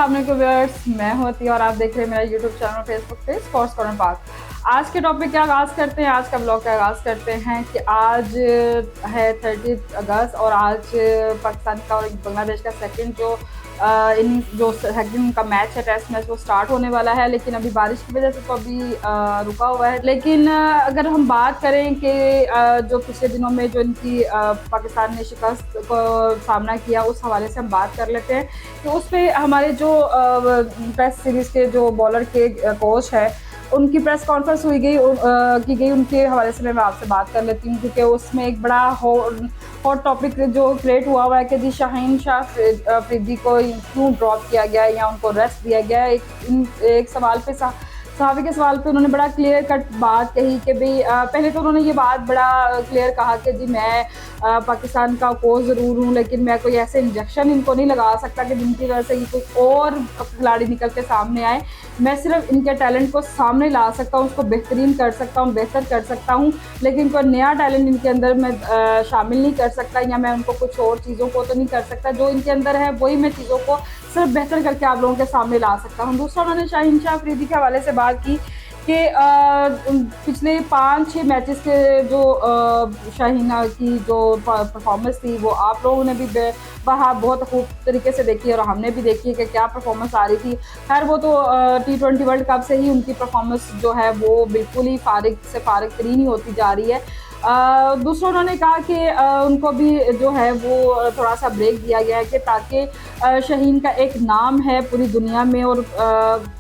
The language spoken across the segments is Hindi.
अस्सलाम वालेकुम व्यूअर्स, मैं होती और आप देख रहे हैं मेरा यूट्यूब चैनल फेसबुक पे स्पोर्ट्स कॉर्नर पाक। आज के टॉपिक का आगाज़ करते हैं, आज का ब्लॉग का आगाज़ करते हैं कि आज है 30 अगस्त और आज पाकिस्तान का और बांग्लादेश का सेकंड जो सेकंड का मैच है, टेस्ट मैच, वो स्टार्ट होने वाला है। लेकिन अभी बारिश की वजह से तो अभी रुका हुआ है। लेकिन अगर हम बात करें कि जो पिछले दिनों में जो इनकी पाकिस्तान ने शिकस्त को सामना किया, उस हवाले से हम बात कर लेते हैं। तो उस पर हमारे जो टेस्ट सीरीज़ के जो बॉलर के कोच है, उनकी प्रेस कॉन्फ्रेंस की गई, उनके हवाले से मैं आपसे बात कर लेती हूँ, क्योंकि उसमें एक बड़ा हॉट टॉपिक जो क्रिएट हुआ है कि जी शाहीन शाह अफरीदी को क्यों ड्रॉप किया गया या उनको रेस्ट दिया गया। एक सवाल पे सहाफ़ी के सवाल पे उन्होंने बड़ा क्लियर कट बात कही कि भाई पहले तो उन्होंने ये बात बड़ा क्लियर कहा कि जी मैं पाकिस्तान का कोच ज़रूर हूँ, लेकिन मैं कोई ऐसे इंजेक्शन इनको नहीं लगा सकता कि जिनकी वजह से ये कोई और खिलाड़ी निकल के सामने आए। मैं सिर्फ इनके टैलेंट को सामने ला सकता हूँ, उसको बेहतरीन कर सकता हूँ, बेहतर कर सकता हूँ, लेकिन कोई नया टैलेंट इनके अंदर मैं शामिल नहीं कर सकता, या मैं उनको कुछ और चीज़ों को तो नहीं कर सकता। जो इनके अंदर है वही मैं चीज़ों को सिर्फ बेहतर करके आप लोगों के सामने ला सकता हूँ। दूसरा, उन्होंने शाहीन शाह अफरीदी के हवाले से बात की कि पिछले 5-6 मैचेस के जो शाहीना की जो परफॉर्मेंस थी, वो आप लोगों ने भी बहुत खूब तरीके से देखी और हमने भी देखी कि क्या परफॉर्मेंस आ रही थी। खैर वो तो T20 वर्ल्ड कप से ही उनकी परफॉर्मेंस जो है वो बिल्कुल ही फारिग तरीन ही होती जा रही है। दूसरा, उन्होंने कहा कि उनको भी जो है वो थोड़ा सा ब्रेक दिया गया है कि ताकि शाहीन का एक नाम है पूरी दुनिया में, और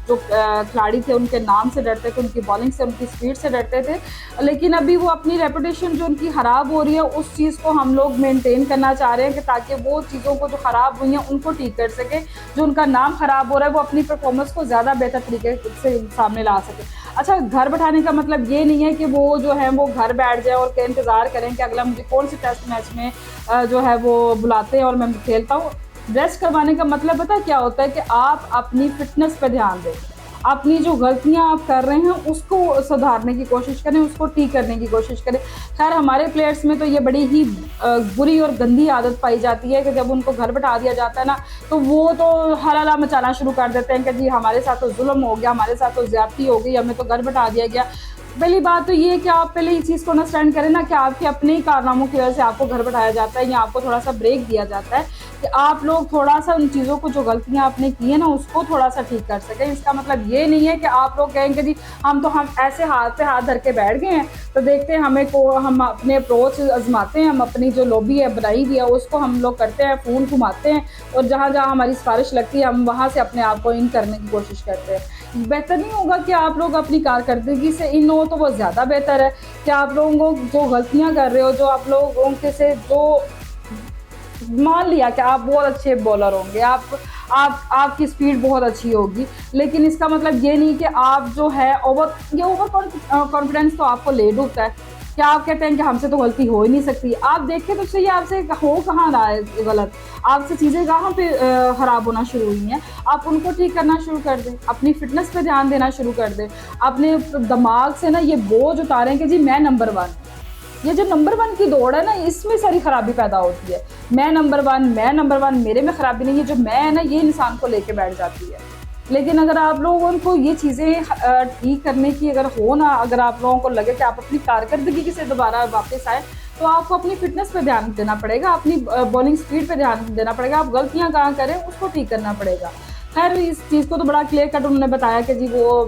जो खिलाड़ी थे उनके नाम से डरते थे, उनकी बॉलिंग से, उनकी स्पीड से डरते थे। लेकिन अभी वो अपनी रेपुटेशन जो उनकी ख़राब हो रही है, उस चीज़ को हम लोग मेंटेन करना चाह रहे हैं कि ताकि वो चीज़ों को जो ख़राब हुई हैं उनको ठीक कर सके। जो उनका नाम ख़राब हो रहा है वो अपनी परफॉर्मेंस को ज़्यादा बेहतर तरीके से सामने ला सके। अच्छा, घर बैठाने का मतलब ये नहीं है कि वो जो है वो घर बैठ जाए और के इंतज़ार करें कि अगला मुझे कौन से टेस्ट मैच में जो है वो बुलाते हैं और मैं खेलता हूँ। रेस्ट करवाने का मतलब पता है क्या होता है कि आप अपनी फिटनेस पे ध्यान दें, अपनी जो गलतियां आप कर रहे हैं उसको सुधारने की कोशिश करें, उसको ठीक करने की कोशिश करें। खैर हमारे प्लेयर्स में तो ये बड़ी ही बुरी और गंदी आदत पाई जाती है कि जब उनको घर बैठा दिया जाता है ना, तो वो तो हल्ला मचाना शुरू कर देते हैं कि जी हमारे साथ तो जुल्म हो गया, हमारे साथ तो ज्यादती हो गई, हमें तो घर बैठा दिया गया। पहली बात तो ये कि आप पहले इस चीज़ को अंडरस्टैंड करें ना कि आपके अपने ही कारनामों की वजह से आपको घर बैठाया जाता है या आपको थोड़ा सा ब्रेक दिया जाता है, कि आप लोग थोड़ा सा उन चीज़ों को, जो गलतियां आपने की है ना, उसको थोड़ा सा ठीक कर सकें। इसका मतलब ये नहीं है कि आप लोग कहेंगे जी हम ऐसे हाथ पे हाथ धर के बैठ गए हैं, तो देखते हैं हम अपने अप्रोच आजमाते हैं, हम अपनी जो लॉबी है बनाई हुई है उसको हम लोग करते हैं, फ़ोन घुमाते हैं, और जहाँ जहाँ हमारी सिफारिश लगती है हम वहाँ से अपने आप को इन करने की कोशिश करते हैं। बेहतर नहीं होगा कि आप लोग अपनी कारकर्दगी से इन हो, तो वो ज़्यादा बेहतर है कि आप लोगों को जो गलतियाँ कर रहे हो, जो आप लोगों के से जो मान लिया कि आप बहुत अच्छे बॉलर होंगे, आपकी स्पीड बहुत अच्छी होगी, लेकिन इसका मतलब ये नहीं कि आप जो है ओवर कॉन्फिडेंस तो आपको ले डूबता है। क्या आप कहते हैं कि हमसे तो गलती हो ही नहीं सकती? आप देखें तो सही, आपसे हो कहाँ रहा है गलत, आपसे चीज़ें कहाँ पे ख़राब होना शुरू हुई हैं। आप उनको ठीक करना शुरू कर दें, अपनी फिटनेस पे ध्यान देना शुरू कर दें, अपने दिमाग से ना ये बोझ उतारें कि जी मैं नंबर 1। ये जो नंबर 1 की दौड़ है ना, इसमें सारी खराबी पैदा होती है। मैं नंबर 1, मेरे में खराबी नहीं, ये जो मैं है ना, ये इंसान को लेके बैठ जाती है। लेकिन अगर आप लोगों को ये चीज़ें ठीक करने की अगर हो ना, अगर आप लोगों को लगे कि आप अपनी कारकर्दगी से दोबारा वापस आए, तो आपको अपनी फिटनेस पे ध्यान देना पड़ेगा, अपनी बॉलिंग स्पीड पे ध्यान देना पड़ेगा, आप गलतियाँ कहाँ करें उसको ठीक करना पड़ेगा। खैर इस चीज़ को तो बड़ा क्लियर कट उन्होंने बताया कि जी वो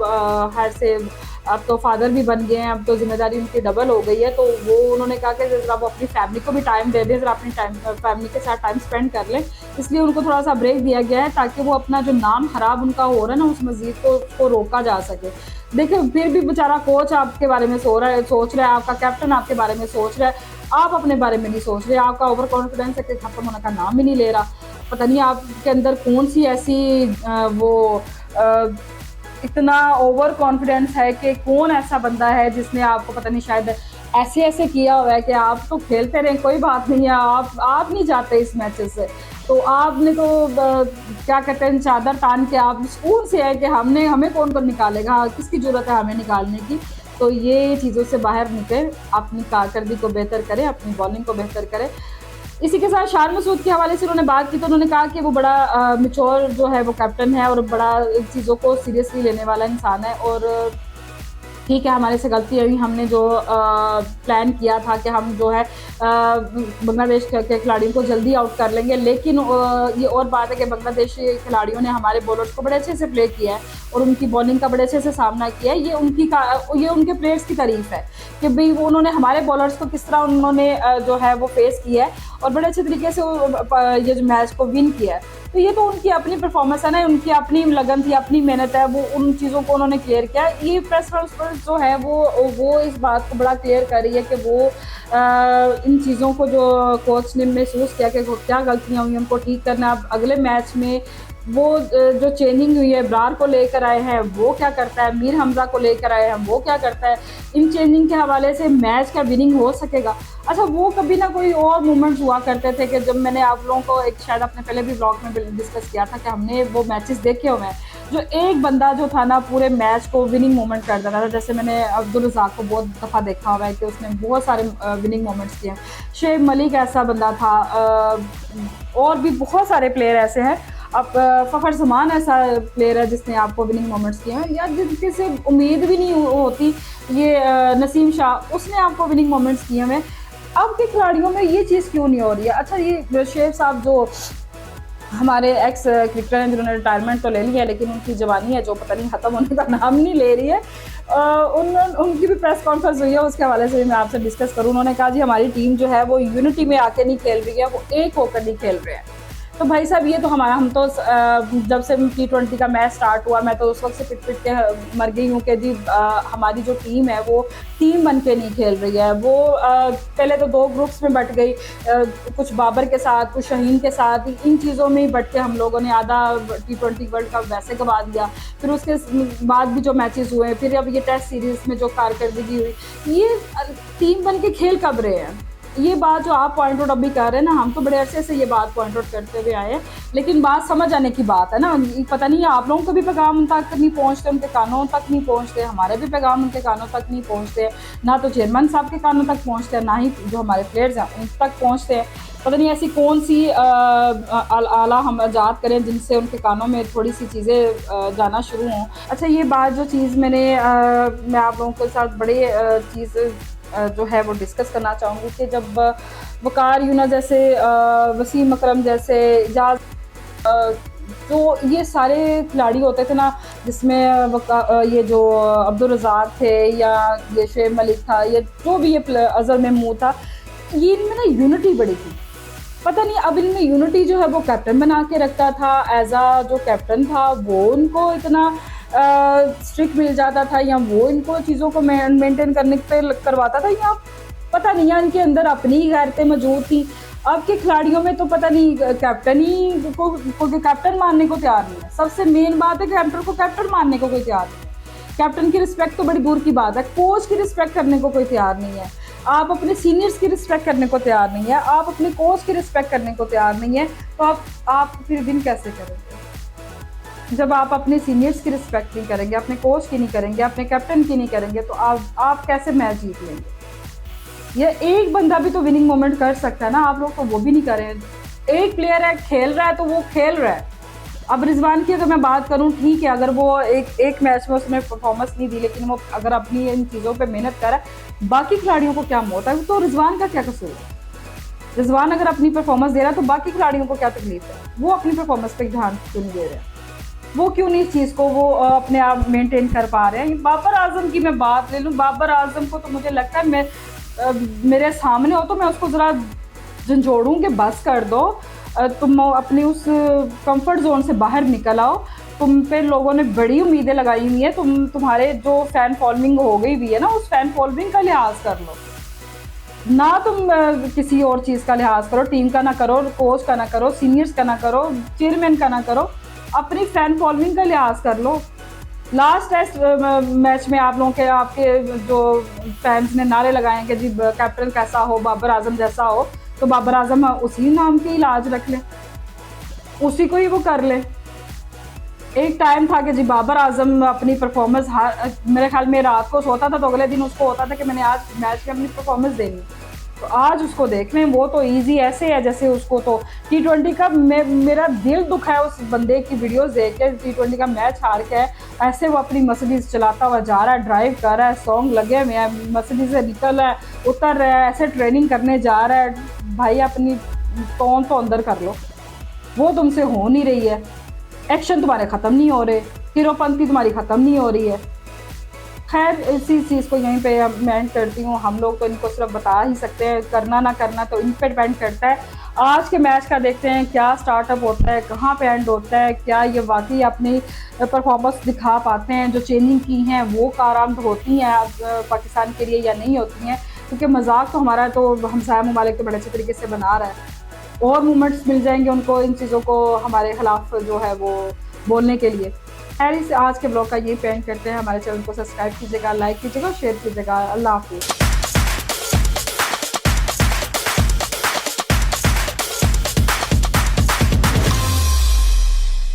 खैर से अब तो फादर भी बन गए हैं, अब तो जिम्मेदारी उनकी डबल हो गई है, तो वो उन्होंने कहा कि ज़रा वो अपनी फैमिली को भी टाइम दे दें, ज़रा अपनी फैमिली के साथ टाइम स्पेंड कर लें। इसलिए उनको थोड़ा सा ब्रेक दिया गया है ताकि वो अपना जो नाम खराब उनका हो रहा है ना, उस मजीद को उसको रोका जा सके। देखिए फिर भी बेचारा कोच आपके बारे में सोच रहा है, आपका कैप्टन आपके बारे में सोच रहा है, आप अपने बारे में नहीं सोच रहे। आपका ओवर कॉन्फिडेंस है कि खत्म होने का नाम ही नहीं ले रहा। पता नहीं आपके अंदर कौन सी ऐसी इतना ओवर कॉन्फिडेंस है कि कौन ऐसा बंदा है जिसने आपको पता नहीं शायद ऐसे किया हुआ है कि आप तो खेलते रहें, कोई बात नहीं है, आप नहीं जाते इस मैचेस से, तो आपने तो क्या कहते हैं चादर तान के आप सुकून से है कि हमें कौन निकालेगा, किसकी ज़रूरत है हमें निकालने की। तो ये चीज़ों से बाहर निकले, अपनी कारकर्दगी को बेहतर करें, अपनी बॉलिंग को बेहतर करें। इसी के साथ शान मसूद के हवाले से उन्होंने बात की, तो उन्होंने कहा कि वो बड़ा मैच्योर जो है वो कैप्टन है और बड़ा चीज़ों को सीरियसली लेने वाला इंसान है। और ठीक है, हमारे से गलती हुई, हमने जो प्लान किया था कि हम जो है बांग्लादेश के खिलाड़ियों को जल्दी आउट कर लेंगे, लेकिन ये और बात है कि बांग्लादेशी खिलाड़ियों ने हमारे बॉलर्स को बड़े अच्छे से प्ले किया है और उनकी बॉलिंग का बड़े अच्छे से सामना किया है। ये उनके प्लेयर्स की तारीफ है कि भाई वो उन्होंने हमारे बॉलर्स को किस तरह उन्होंने जो है वो फेस किया है और बड़े अच्छे तरीके से ये जो मैच को विन किया है। तो ये तो उनकी अपनी परफॉर्मेंस है ना, उनकी अपनी लगन थी, अपनी मेहनत है, वो उन चीज़ों को उन्होंने क्लियर किया। ये प्रेस कॉन्फ्रेंस जो है वो इस बात को बड़ा क्लियर कर रही है कि वो इन चीज़ों को जो कोच ने महसूस किया कि क्या गलतियाँ हुई उनको ठीक करना। अब अगले मैच में वो जो चेंजिंग हुई है, ब्रार को लेकर आए हैं, वो क्या करता है, मीर हमजा को लेकर आए हैं, वो क्या करता है, इन चेंजिंग के हवाले से मैच का विनिंग हो सकेगा। अच्छा, वो कभी ना कोई और मोमेंट्स हुआ करते थे कि जब मैंने आप लोगों को एक शायद अपने पहले भी ब्लॉग में डिस्कस किया था कि हमने वो मैचेस देखे हुए हैं जो एक बंदा जो था ना पूरे मैच को विनिंग मोमेंट कर देता था। जैसे मैंने अब्दुल रज़ाक को बहुत दफ़ा देखा हुआ है कि उसने बहुत सारे विनिंग मोमेंट्स किए हैं। शुएब मलिक ऐसा बंदा था, और भी बहुत सारे प्लेयर ऐसे हैं। अब फ़खर ज़मान ऐसा प्लेयर है जिसने आपको विनिंग मोमेंट्स किए हैं, या जिनके से उम्मीद भी नहीं होती, ये नसीम शाह, उसने आपको विनिंग मोमेंट्स किए हैं। अब के खिलाड़ियों में ये चीज़ क्यों नहीं हो रही है? अच्छा, ये शेख साहब जो हमारे एक्स क्रिकेटर हैं जिन्होंने रिटायरमेंट तो ले ली है, लेकिन उनकी जवानी है जो पता नहीं ख़त्म होने का नाम नहीं ले रही है। उनकी भी प्रेस कॉन्फ्रेंस हुई है, उसके हवाले से भी मैं आपसे डिस्कस करूँ। उन्होंने कहा जी हमारी टीम जो है वो यूनिटी में आके नहीं खेल रही है, वो एक होकर नहीं खेल रहे हैं। तो भाई साहब ये तो हमारा, हम तो जब से T20 का मैच स्टार्ट हुआ मैं तो उस वक्त से पिट पिट के मर गई हूँ कि जी हमारी जो टीम है वो टीम बन के नहीं खेल रही है। वो पहले तो 2 ग्रुप्स में बट गई, कुछ बाबर के साथ, कुछ शहीन के साथ, इन चीज़ों में ही बट के हम लोगों ने आधा T20 वर्ल्ड कप वैसे गवा दिया। फिर उसके बाद भी जो मैचेस हुए, फिर अब ये टेस्ट सीरीज़ में जो कारकर्दगी हुई, ये टीम बन के खेल कब रहे हैं? ये बात जो आप पॉइंट आउट अभी कर रहे हैं ना, हम तो बड़े अरसे से ये बात पॉइंट आउट करते हुए आए हैं, लेकिन बात समझ आने की बात है ना। पता नहीं आप लोगों को भी पैगाम उन तक नहीं पहुंचते, उनके कानों तक नहीं पहुंचते, हमारे भी पैगाम उनके कानों तक नहीं पहुंचते, ना तो चेयरमैन साहब के कानों तक पहुंचते हैं, ना ही जो हमारे प्लेयर्स हैं उन तक पहुँचते हैं। पता नहीं ऐसी कौन सी आला हम ईजाद करें जिनसे उनके कानों में थोड़ी सी चीज़ें जाना शुरू हों। अच्छा, ये बात जो चीज़ मैं आप लोगों के साथ बड़े चीज़ जो है वो डिस्कस करना चाहूँगी कि जब वकार यूना जैसे, वसीम अकरम जैसे, इजाज, तो ये सारे खिलाड़ी होते थे ना, जिसमें ये जो अब्दुल रज़ाक थे या ये शुएब मलिक था, ये जो भी ये अज़हर महमूद था, ये इनमें ना यूनिटी बड़ी थी। पता नहीं अब इनमें यूनिटी जो है वो कैप्टन बना के रखता था, एज आ जो कैप्टन था वो उनको इतना स्ट्रिक्ट मिल जाता था, या वो इनको चीज़ों को मेंटेन करने पे करवाता था, या पता नहीं या इनके अंदर अपनी गैरतें मौजूद थी। अब के खिलाड़ियों में तो पता नहीं कैप्टन ही को कैप्टन मानने को तैयार नहीं है। सबसे मेन बात है कैप्टन को कैप्टन मानने को कोई तैयार नहीं है। कैप्टन की रिस्पेक्ट तो बड़ी दूर की बात है, कोच की रिस्पेक्ट करने को कोई तैयार नहीं है। आप अपने सीनियर्स की रिस्पेक्ट करने को तैयार नहीं है, आप अपने कोच की रिस्पेक्ट करने को तैयार नहीं है, तो आप फिर विन कैसे करेंगे? जब आप अपने सीनियर्स की रिस्पेक्ट नहीं करेंगे, अपने कोच की नहीं करेंगे, अपने कैप्टन की नहीं करेंगे, तो आप कैसे मैच जीत लेंगे? ये एक बंदा भी तो विनिंग मोमेंट कर सकता है ना, आप लोग तो वो भी नहीं करें। एक प्लेयर है, खेल रहा है तो वो खेल रहा है। अब रिजवान की अगर मैं बात करूं, ठीक है, अगर वो एक मैच में उसने परफॉर्मेंस नहीं दी, लेकिन वो अगर अपनी इन चीज़ों पे मेहनत कर रहा है, बाकी खिलाड़ियों को क्या मौत है? तो रिजवान का क्या कसूर है? रिजवान अगर अपनी परफॉर्मेंस दे रहा है तो बाकी खिलाड़ियों को क्या तकलीफ है? वो अपनी परफॉर्मेंस पे ध्यान क्यों नहीं दे रहे हैं? वो क्यों नहीं इस चीज़ को वो अपने आप मेंटेन कर पा रहे हैं? बाबर आजम की मैं बात ले लूँ, बाबर आजम को तो मुझे लगता है मेरे सामने हो तो मैं उसको ज़रा झंझोड़ूँ कि बस कर दो, तुम अपनी उस कंफर्ट जोन से बाहर निकल आओ। तुम पे लोगों ने बड़ी उम्मीदें लगाई हुई है, तुम्हारे जो फ़ैन फॉलोइंग हो गई भी है ना, उस फ़ैन फॉलोइंग का लिहाज कर लो ना। तुम किसी और चीज़ का लिहाज करो, टीम का ना करो, कोच का ना करो, सीनियर्स का ना करो, चेयरमैन का ना करो, अपनी फ़ैन फॉलोइंग का लिहाज कर लो। लास्ट टेस्ट मैच में आप लोगों के आपके जो फैंस ने नारे लगाए कि जी कैप्टन कैसा हो, बाबर आजम जैसा हो, तो बाबर आजम उसी नाम की इलाज रख ले, उसी को ही वो कर ले। एक टाइम था कि जी बाबर आजम अपनी परफॉर्मेंस मेरे ख्याल में रात को सोता था तो अगले दिन उसको होता था कि मैंने आज मैच में अपनी परफॉर्मेंस देनी, तो आज उसको देख लें, वो तो इजी ऐसे है जैसे उसको तो T20 का मेरा दिल दुखा है उस बंदे की वीडियोस देख के। T20 का मैच हार के ऐसे वो अपनी मर्सिडीज चलाता हुआ जा रहा है, ड्राइव कर रहा है, सॉन्ग लगे हुए हैं, मर्सिडीज से निकल रहा है, उतर रहा है, ऐसे ट्रेनिंग करने जा रहा है। भाई अपनी टोन तो अंदर कर लो, वो तुमसे हो नहीं रही है, एक्शन तुम्हारे ख़त्म नहीं हो रहे, हीरोपंती तुम्हारी ख़त्म नहीं हो रही है। खैर इसी चीज़ को यहीं पे मैं एंड करती हूँ। हम लोग तो इनको सिर्फ बता ही सकते हैं, करना ना करना तो इन पर डिपेंड करता है। आज के मैच का देखते हैं क्या स्टार्टअप होता है, कहाँ पे एंड होता है, क्या ये वाकई अपनी परफॉर्मेंस दिखा पाते हैं, जो चेंजिंग की हैं वो कारआमद होती हैं पाकिस्तान के लिए या नहीं होती हैं। क्योंकि मजाक तो हमारा तो हमसाया ममालिक तो बड़े अच्छे तरीके से बना रहा है, और मूवमेंट्स मिल जाएंगे उनको इन चीज़ों को हमारे खिलाफ जो है वो बोलने के लिए। खैर इस आज के ब्लॉग का ये पेंट करते हैं। हमारे चैनल को सब्सक्राइब कीजिएगा, लाइक कीजिएगा, शेयर कीजिएगा। अल्लाह हाफिज़।